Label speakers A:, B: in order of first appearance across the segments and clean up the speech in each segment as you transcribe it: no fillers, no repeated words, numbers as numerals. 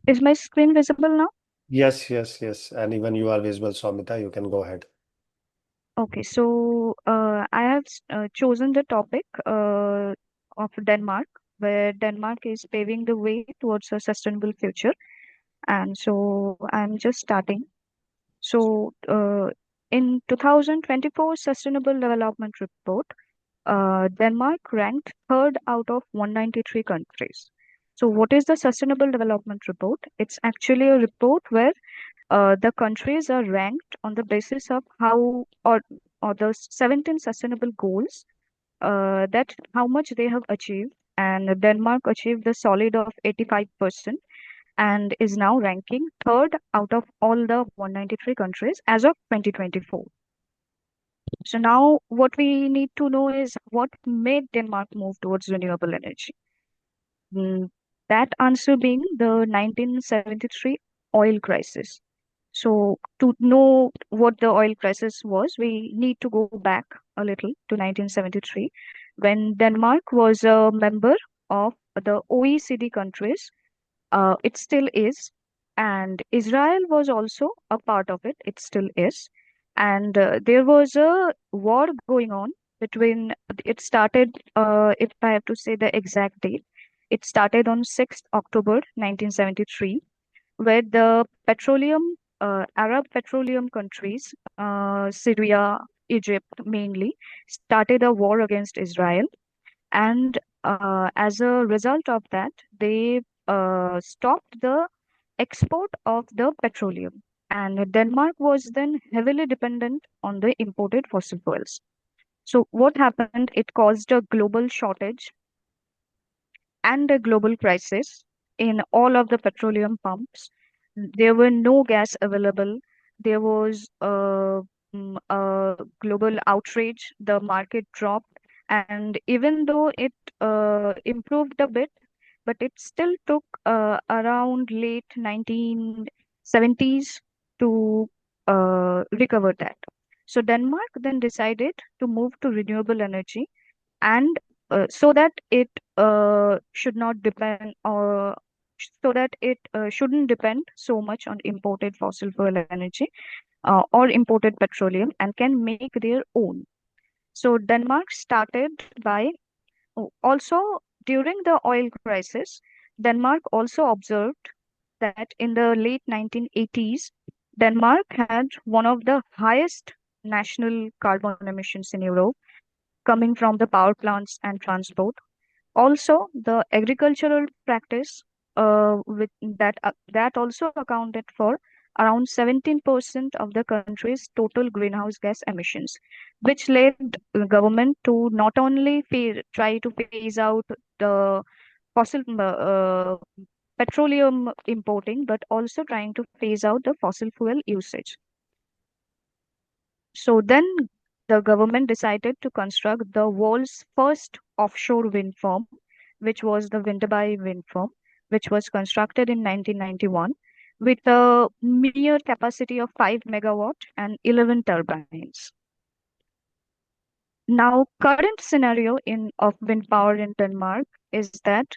A: Is my screen visible now?
B: Yes, yes, yes. And even you are visible, Soumita. You can go ahead.
A: Okay, so I have chosen the topic of Denmark, where Denmark is paving the way towards a sustainable future. And so I'm just starting. So in 2024 Sustainable Development Report, Denmark ranked third out of 193 countries. So what is the Sustainable Development Report? It's actually a report where the countries are ranked on the basis of how or the 17 sustainable goals that how much they have achieved. And Denmark achieved the solid of 85% and is now ranking third out of all the 193 countries as of 2024. So now what we need to know is what made Denmark move towards renewable energy. Mm, that answer being the 1973 oil crisis. So, to know what the oil crisis was, we need to go back a little to 1973 when Denmark was a member of the OECD countries. It still is. And Israel was also a part of it. It still is. And there was a war going on between, it started, if I have to say the exact date, it started on 6th October 1973 where the Arab petroleum countries, Syria, Egypt mainly, started a war against Israel. And as a result of that, they stopped the export of the petroleum. And Denmark was then heavily dependent on the imported fossil fuels. So, what happened? It caused a global shortage and a global crisis in all of the petroleum pumps. There were no gas available. There was a global outrage. The market dropped. And even though it improved a bit, but it still took around late 1970s to recover that. So Denmark then decided to move to renewable energy and so that it should not depend or so that it shouldn't depend so much on imported fossil fuel energy or imported petroleum and can make their own. So Denmark started by also during the oil crisis, Denmark also observed that in the late 1980s, Denmark had one of the highest national carbon emissions in Europe coming from the power plants and transport. Also, the agricultural practice with that also accounted for around 17% of the country's total greenhouse gas emissions, which led the government to not only try to phase out the fossil petroleum importing, but also trying to phase out the fossil fuel usage. So then the government decided to construct the world's first offshore wind farm, which was the Winterberg wind farm, which was constructed in 1991 with a mere capacity of 5 megawatt and 11 turbines. Now, current scenario in of wind power in Denmark is that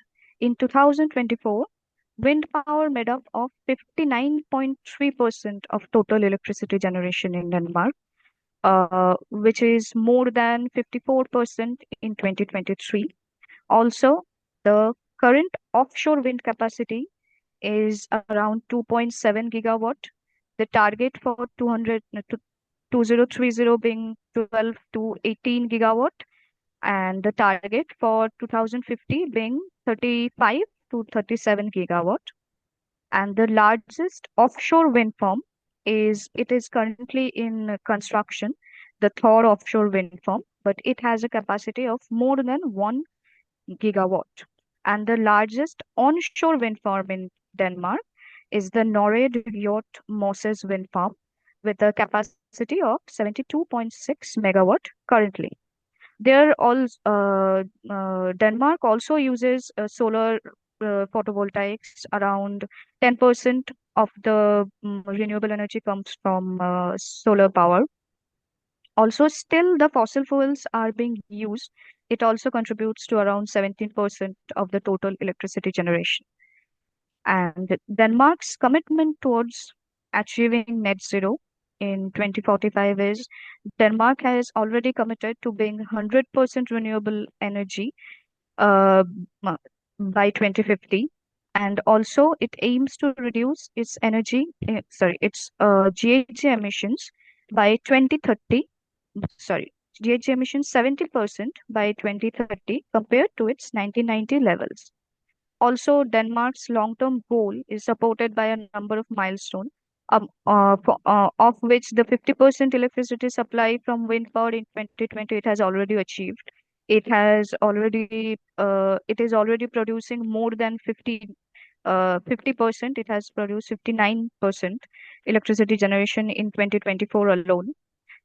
A: in 2024, wind power made up of 59.3% of total electricity generation in Denmark, which is more than 54% in 2023. Also, the current offshore wind capacity is around 2.7 gigawatt. The target for 2030 being 12 to 18 gigawatt, and the target for 2050 being 35 to 37 gigawatt. And the largest offshore wind farm is currently in construction, the Thor offshore wind farm, but it has a capacity of more than 1 gigawatt. And the largest onshore wind farm in Denmark is the Norad Yacht Moses wind farm with a capacity of 72.6 megawatt currently. Denmark also uses solar photovoltaics. Around 10% of the renewable energy comes from solar power. Also, still the fossil fuels are being used. It also contributes to around 17% of the total electricity generation. And Denmark's commitment towards achieving net zero in 2045 is Denmark has already committed to being 100% renewable energy uh, m- by 2050. And also, it aims to reduce its GHG emissions by 2030. Sorry, GHG emissions 70% by 2030 compared to its 1990 levels. Also, Denmark's long-term goal is supported by a number of milestones, of which the 50% electricity supply from wind power in 2020 it has already achieved. It is already producing more than 50%. It has produced 59% electricity generation in 2024 alone.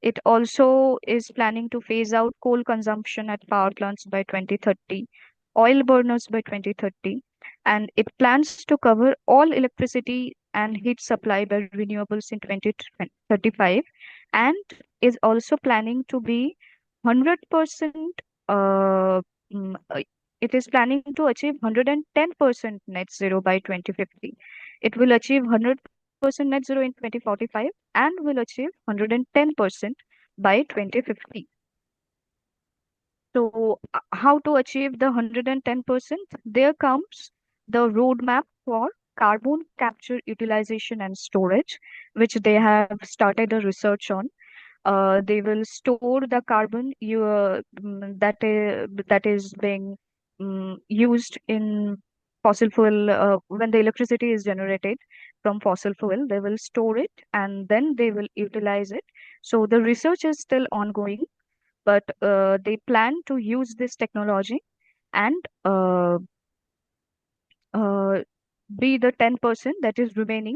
A: It also is planning to phase out coal consumption at power plants by 2030, oil burners by 2030, and it plans to cover all electricity and heat supply by renewables in 2035, and is also planning to be 100%. Uh, mm, uh, it is planning to achieve 110% net zero by 2050. It will achieve 100% net zero in 2045 and will achieve 110% by 2050. So, how to achieve the 110%? There comes the roadmap for carbon capture, utilization, and storage, which they have started a research on. They will store the carbon that is being used in fossil fuel when the electricity is generated from fossil fuel. They will store it and then they will utilize it. So the research is still ongoing, but they plan to use this technology and uh, be the 10% that is remaining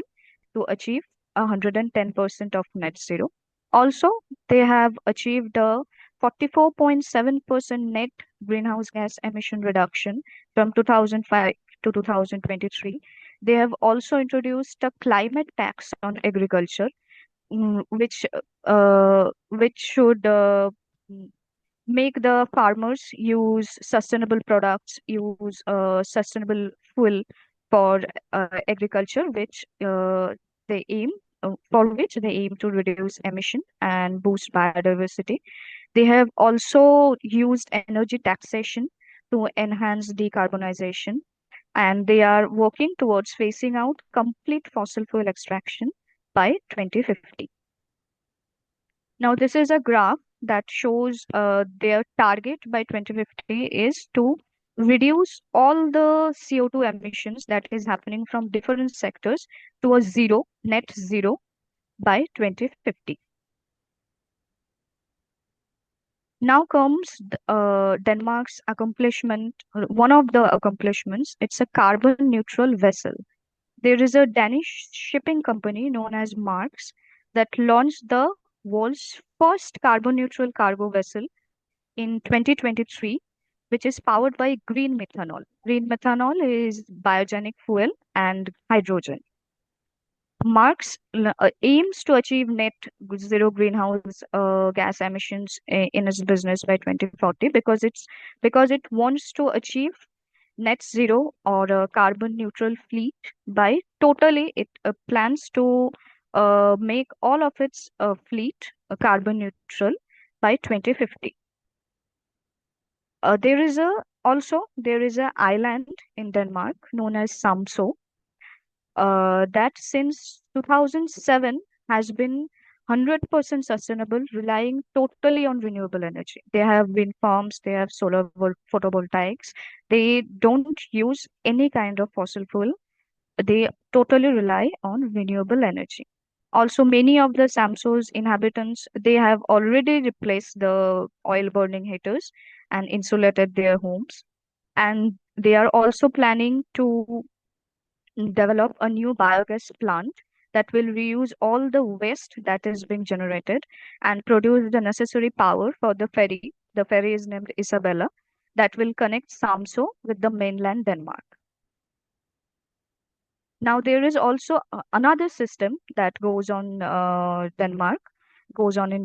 A: to achieve 110% of net zero. Also, they have achieved a 44.7% net greenhouse gas emission reduction from 2005 to 2023. They have also introduced a climate tax on agriculture, which should make the farmers use sustainable products, use sustainable fuel for agriculture, they aim which they aim to reduce emission and boost biodiversity. They have also used energy taxation to enhance decarbonization, and they are working towards phasing out complete fossil fuel extraction by 2050. Now, this is a graph that shows their target by 2050 is to reduce all the CO2 emissions that is happening from different sectors to a net zero by 2050. Now comes Denmark's accomplishment, one of the accomplishments, it's a carbon neutral vessel. There is a Danish shipping company known as Marks that launched the world's first carbon neutral cargo vessel in 2023, which is powered by green methanol. Green methanol is biogenic fuel and hydrogen. Aims to achieve net zero greenhouse gas emissions in its business by 2040 because it wants to achieve net zero or a carbon neutral fleet by totally it plans to make all of its fleet carbon neutral by 2050. There is a island in Denmark known as Samso that since 2007 has been 100% sustainable, relying totally on renewable energy. They have wind farms, they have photovoltaics. They don't use any kind of fossil fuel. They totally rely on renewable energy. Also, many of the Samso's inhabitants, they have already replaced the oil burning heaters and insulated their homes. And they are also planning to develop a new biogas plant that will reuse all the waste that is being generated and produce the necessary power for the ferry. The ferry is named Isabella, that will connect Samso with the mainland Denmark. Now there is also another system that goes on in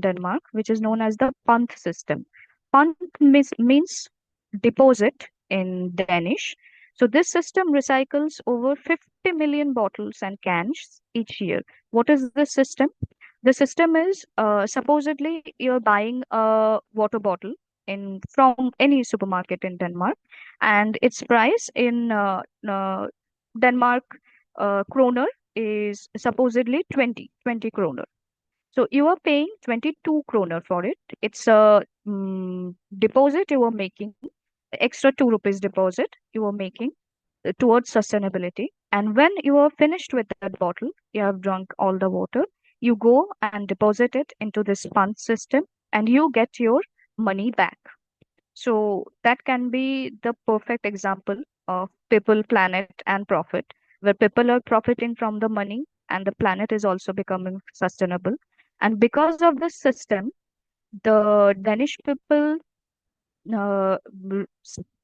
A: Denmark, which is known as the Pant system. Pant means deposit in Danish. So this system recycles over 50 million bottles and cans each year. What is the system? The system is supposedly you're buying a water bottle in from any supermarket in Denmark, and its price in Denmark kroner is supposedly 20 kroner. So you are paying 22 kroner for it. It's a deposit you are making, extra 2 rupees deposit you are making towards sustainability. And when you are finished with that bottle, you have drunk all the water, you go and deposit it into this fund system and you get your money back. So that can be the perfect example of people, planet, and profit, where people are profiting from the money and the planet is also becoming sustainable. And because of this system, the Danish people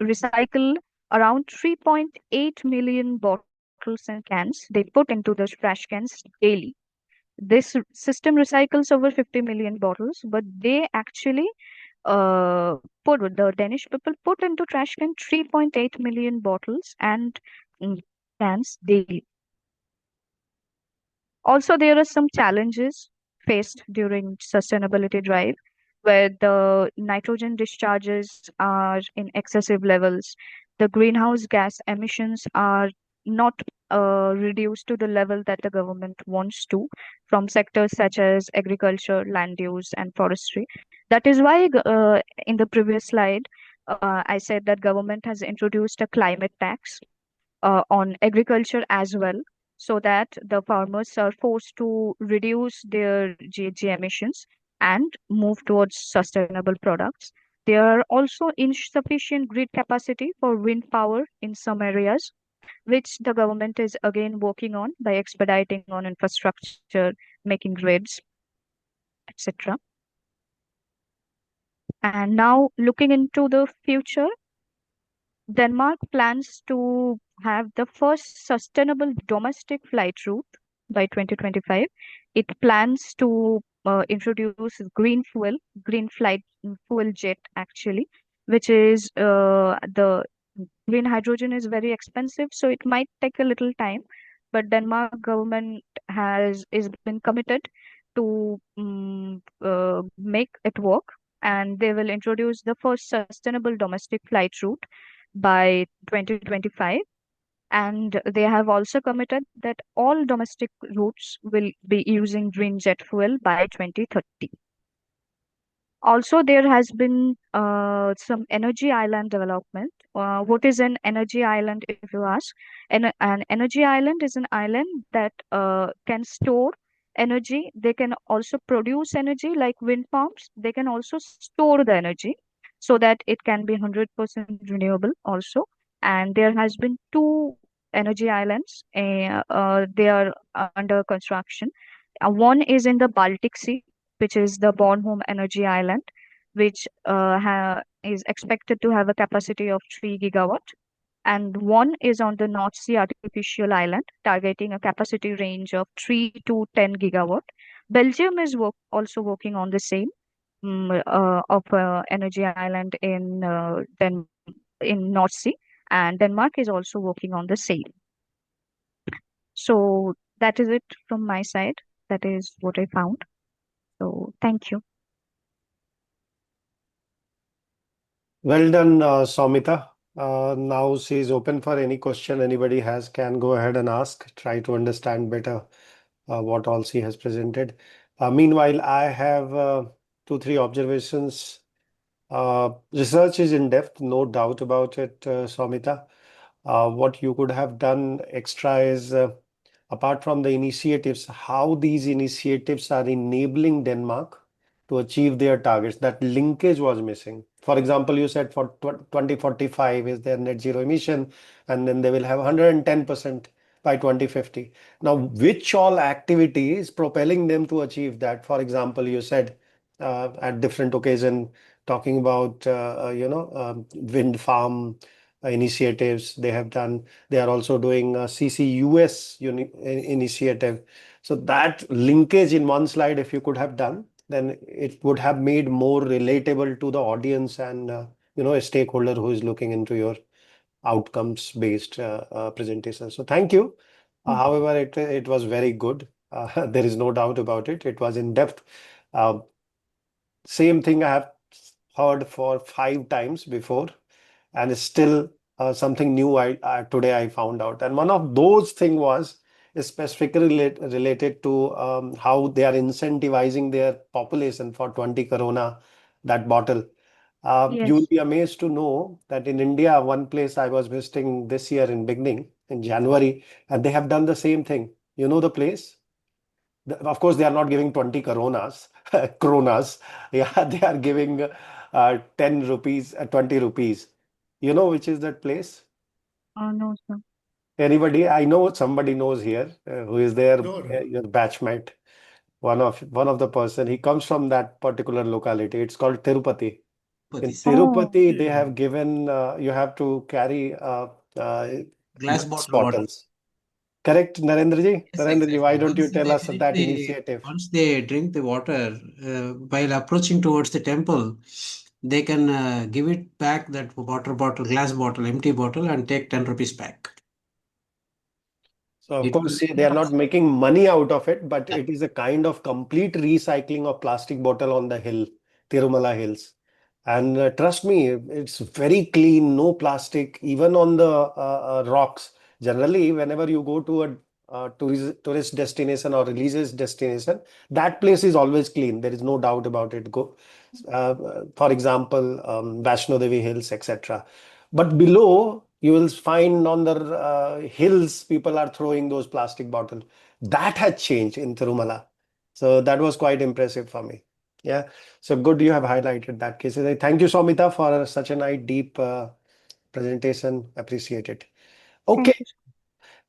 A: recycle around 3.8 million bottles and cans they put into the trash cans daily. This system recycles over 50 million bottles, but they actually put the Danish people put into trash can 3.8 million bottles and cans daily. Also, there are some challenges faced during sustainability drive where the nitrogen discharges are in excessive levels. The greenhouse gas emissions are not reduced to the level that the government wants to from sectors such as agriculture, land use, and forestry. That is why in the previous slide, I said that government has introduced a climate tax on agriculture as well, so that the farmers are forced to reduce their GHG emissions and move towards sustainable products. There are also insufficient grid capacity for wind power in some areas, which the government is again working on by expediting on infrastructure, making grids, etc. And now looking into the future, Denmark plans to have the first sustainable domestic flight route by 2025. It plans to introduce green flight fuel jet actually, which is the green hydrogen is very expensive, so it might take a little time. But Denmark government has is been committed to make it work, and they will introduce the first sustainable domestic flight route by 2025. And they have also committed that all domestic routes will be using green jet fuel by 2030. Also, there has been some energy island development. What is an energy island, if you ask? An energy island is an island that can store energy. They can also produce energy like wind farms. They can also store the energy so that it can be 100% renewable also. And there has been two energy islands. They are under construction. One is in the Baltic Sea, which is the Bornholm Energy Island, which is expected to have a capacity of 3 gigawatt. And one is on the North Sea Artificial Island, targeting a capacity range of 3 to 10 gigawatt. Belgium is also working on the same of energy island in North Sea, and Denmark is also working on the same. So that is it from my side. That is what I found. So thank you.
B: Well done, Soumita. Now she is open for any question anybody has, can go ahead and ask. Try to understand better what all she has presented. Meanwhile, I have two, three observations. Research is in depth, no doubt about it, Soumita. What you could have done extra is, apart from the initiatives, how these initiatives are enabling Denmark to achieve their targets. That linkage was missing. For example, you said for 2045 is their net zero emission, and then they will have 110% by 2050. Now, which all activity is propelling them to achieve that? For example, you said at different occasion talking about wind farm initiatives they have done. They are also doing a CCUS initiative. So that linkage in one slide, if you could have done, then it would have made more relatable to the audience and a stakeholder who is looking into your outcomes based presentation. So thank you. However, it was very good. There is no doubt about it. It was in depth. Uh, Same thing I have heard for 5 times before, and it's still something new today I found out. And one of those thing was specifically related to how they are incentivizing their population for 20 corona, that bottle. You will
A: Yes.
B: be amazed to know that in India, one place I was visiting this year in beginning in January, and they have done the same thing. You know the place? Of course, they are not giving 20 coronas, kronas. Yeah, they are giving 10 rupees, 20 rupees. You know which is that place?
A: No, sir.
B: Anybody? I know somebody knows here who is there,
C: Sure.
B: your batchmate. One of the person. He comes from that particular locality. It's called Tirupati. In
D: Pati, sir.
A: Oh,
B: Tirupati, they
C: Yeah.
B: have given you have to carry uh,
D: Glass
B: glass
D: bottle water.
B: bottles. Correct, Narendraji?
D: Yes,
B: Narendraji,
D: exactly.
B: why don't you
D: Once
B: tell
D: they
B: us
D: drink
B: that initiative?
D: once they drink the water, while approaching towards the temple, they can give it back, that water bottle, glass bottle, empty bottle, and take 10 rupees back.
B: So of
D: It
B: course,
D: will
B: see, they are
D: not.
B: not making money out of it, but it is a kind of complete recycling of plastic bottle on the hill, Tirumala Hills. And trust me, it's very clean, no plastic, even on the rocks. Generally, whenever you go to a tourist destination or religious destination, that place is always clean. There is no doubt about it. Go, for example, Vaishno Devi Hills, etc. But below, you will find on the hills, people are throwing those plastic bottles. That has changed in Tirumala. So that was quite impressive for me. Yeah. So good you have highlighted that case. Thank you, Somita, for such a nice, deep presentation. Appreciate it. Okay,
A: thank you, sir.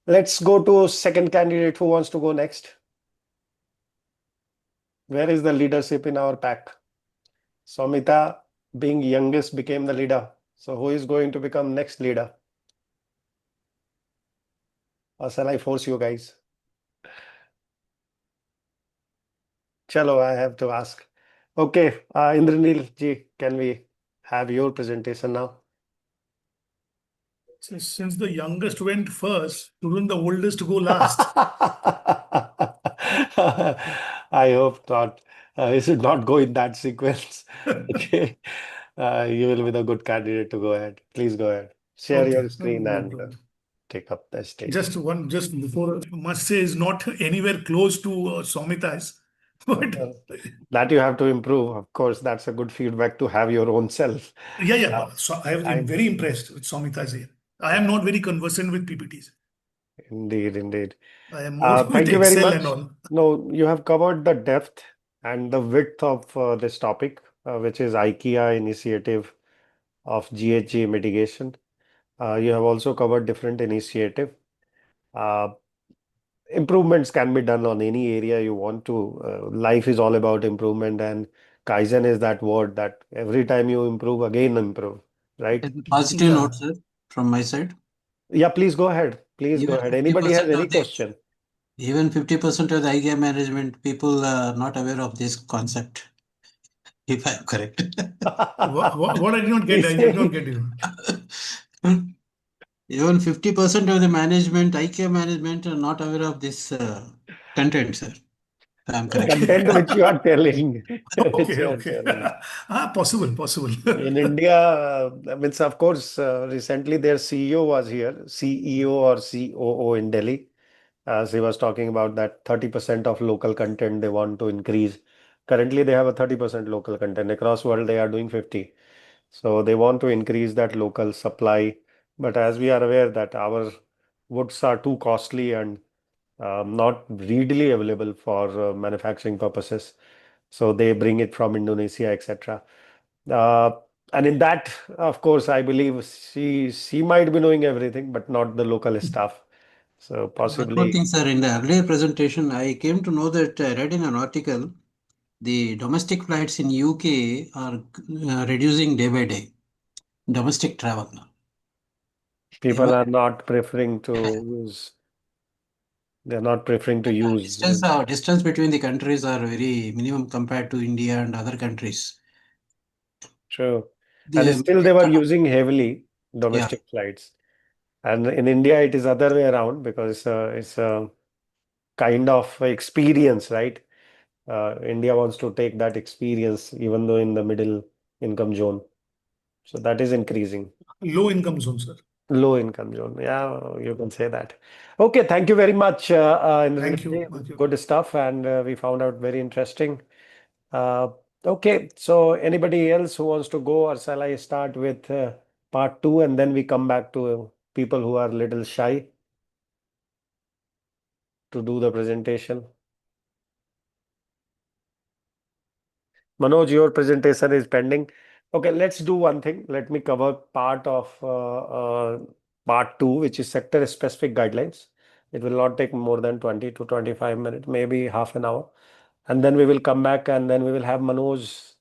B: let's go to second candidate. Who wants to go next? Where is the leadership in our pack? Somita, being youngest, became the leader. So who is going to become next leader? Or shall I force you guys? Chalo, I have to ask. Okay, Indranil ji, can we have your presentation now?
C: Since the youngest went first, shouldn't the oldest go last?
B: I hope not. It should not go in that sequence. Okay. You will be the good candidate to go ahead. Please go ahead. Share
C: Okay,
B: your
C: no,
B: screen
C: no
B: and
C: problem.
B: take up the stage.
C: Just before, must say is not anywhere close to Somita's, but
B: Uh, that you have to improve. Of course, that's a good feedback to have your own self.
C: yeah, yeah.
B: Uh,
C: So I have been
B: I
C: very impressed with Somita's here. I am not very conversant with PPTs.
B: indeed, indeed.
C: I am more with
B: Thank you very
C: Excel and
B: much.
C: all.
B: No, you have covered the depth and the width of this topic, which is IKEA initiative of GHG mitigation. You have also covered different initiative. Uh, Improvements can be done on any area you want to. Life is all about improvement, and Kaizen is that word that every time you improve, again improve, right?
D: As a positive
C: Yeah.
D: note, sir, from my side,
B: Yeah, please go ahead. Please go
D: even
B: ahead. Anybody has
D: 50%
B: any
D: of the
B: question?
D: even 50% of the IGM management people are not aware of this concept, if I'm correct.
C: What I did not get,
B: You
C: I did not
B: see,
C: get you.
D: Even 50% of the management, IKEA management, are not aware of this content, sir. If I'm
B: the
D: correct.
C: Okay.
B: content which you are telling, which
C: Okay,
B: you are
C: okay.
B: telling.
C: Possible, possible.
B: In India, means of course, recently their CEO was here, CEO or COO in Delhi. As he was talking about that 30% of local content they want to increase. Currently, they have a 30% local content. Across world, they are doing 50. So they want to increase that local supply. But as we are aware that our woods are too costly and not readily available for manufacturing purposes. So they bring it from Indonesia, etc. Uh, and in that, of course, I believe she might be knowing everything, but not the local staff. So
D: One more
B: possibly
D: thing, sir. In the earlier presentation, I came to know that I read in an article the domestic flights in UK are reducing day by day. Domestic travel.
B: people
D: Even
B: are not preferring to use, they're not preferring to use.
D: distance between the countries are very minimum compared to India and other countries.
B: True. And
D: The
B: still they were using heavily
D: yeah,
B: domestic flights. And in India, it is other way around because it's a kind of experience, right? India wants to take that experience even though in the middle income zone. So that is increasing.
C: Low income zone, sir.
B: Low income zone. Yeah, you can say that. Okay, thank you very much,
C: Thank
B: Indranil.
C: you. Thank you.
B: Good stuff, and we found out very interesting. Uh, okay, so anybody else who wants to go, or shall I start with part two and then we come back to people who are little shy to do the presentation? Manoj, your presentation is pending. Okay, let's do one thing. Let me cover part of part two, which is sector specific guidelines. It will not take more than 20 to 25 minutes, maybe half an hour. And then we will come back and then we will have Manoj,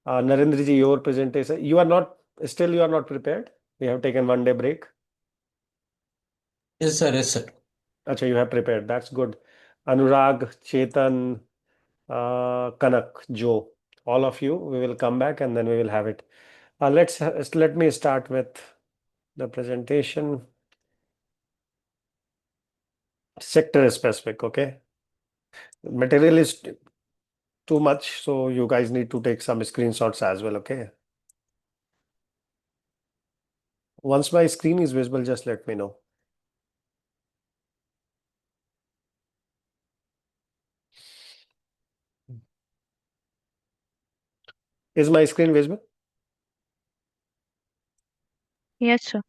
B: Narendra ji, your presentation. Still you are not prepared. We have taken 1 day break.
D: Yes, sir. Yes, sir.
B: Acha, you have prepared. That's good. Anurag, Chetan, Kanak, Joe, all of you, we will come back and then we will have it. Let me start with the presentation. Sector specific, okay? Material is too much, so you guys need to take some screenshots as well, okay? Once my screen is visible, just let me know. Is my screen visible?
A: Yes, sir.